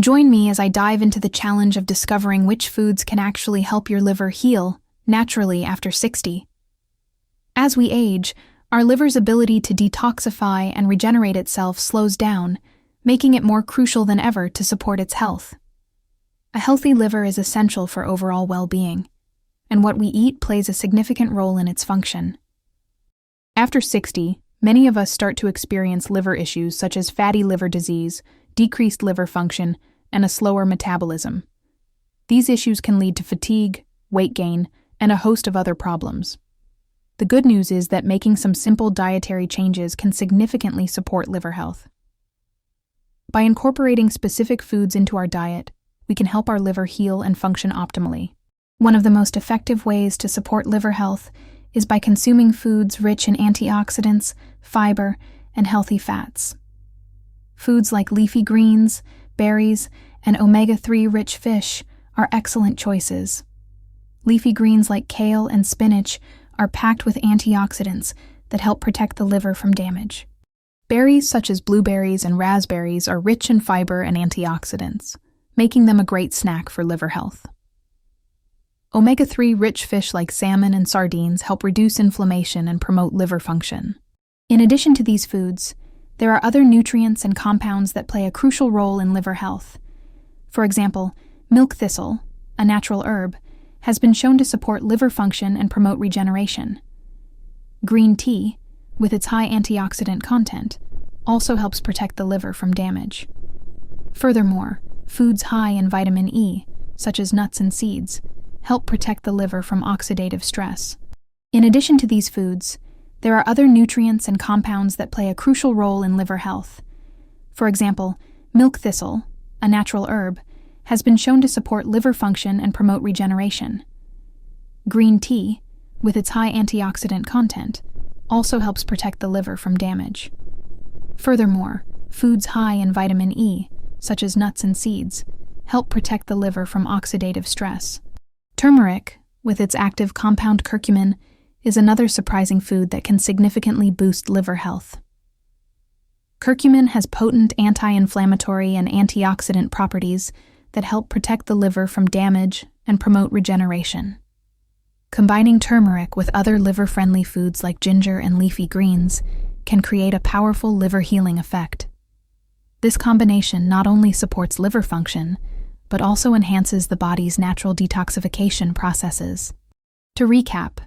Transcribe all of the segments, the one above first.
Join me as I dive into the challenge of discovering which foods can actually help your liver heal naturally after 60. As we age, our liver's ability to detoxify and regenerate itself slows down, making it more crucial than ever to support its health. A healthy liver is essential for overall well-being, and what we eat plays a significant role in its function. After 60, many of us start to experience liver issues such as fatty liver disease, decreased liver function, and a slower metabolism. These issues can lead to fatigue, weight gain, and a host of other problems. The good news is that making some simple dietary changes can significantly support liver health. By incorporating specific foods into our diet, we can help our liver heal and function optimally. One of the most effective ways to support liver health is by consuming foods rich in antioxidants, fiber, and healthy fats. Foods like leafy greens, berries, and omega-3 rich fish are excellent choices. Leafy greens like kale and spinach are packed with antioxidants that help protect the liver from damage. Berries such as blueberries and raspberries are rich in fiber and antioxidants, making them a great snack for liver health. Omega-3 rich fish like salmon and sardines help reduce inflammation and promote liver function. In addition to these foods, there are other nutrients and compounds that play a crucial role in liver health. For example, milk thistle, a natural herb, has been shown to support liver function and promote regeneration. Green tea, with its high antioxidant content, also helps protect the liver from damage. Furthermore, foods high in vitamin E, such as nuts and seeds, help protect the liver from oxidative stress. In addition to these foods, there are other nutrients and compounds that play a crucial role in liver health. For example, milk thistle, a natural herb, has been shown to support liver function and promote regeneration. Green tea, with its high antioxidant content, also helps protect the liver from damage. Furthermore, foods high in vitamin E, such as nuts and seeds, help protect the liver from oxidative stress. Turmeric, with its active compound curcumin, is another surprising food that can significantly boost liver health. Curcumin has potent anti-inflammatory and antioxidant properties that help protect the liver from damage and promote regeneration. Combining turmeric with other liver-friendly foods like ginger and leafy greens can create a powerful liver healing effect. This combination not only supports liver function, but also enhances the body's natural detoxification processes. To recap,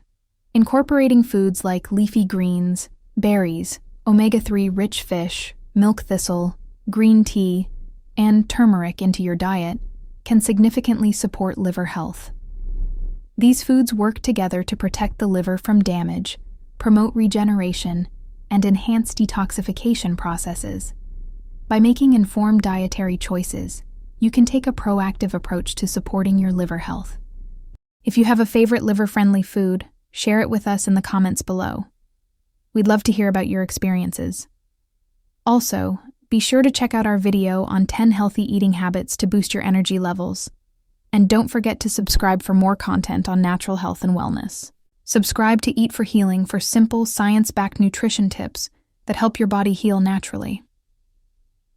incorporating foods like leafy greens, berries, omega-3 rich fish, milk thistle, green tea, and turmeric into your diet can significantly support liver health. These foods work together to protect the liver from damage, promote regeneration, and enhance detoxification processes. By making informed dietary choices, you can take a proactive approach to supporting your liver health. If you have a favorite liver-friendly food, share it with us in the comments below. We'd love to hear about your experiences. Also, be sure to check out our video on 10 healthy eating habits to boost your energy levels. And don't forget to subscribe for more content on natural health and wellness. Subscribe to Eat for Healing for simple, science-backed nutrition tips that help your body heal naturally.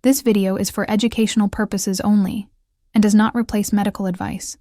This video is for educational purposes only and does not replace medical advice.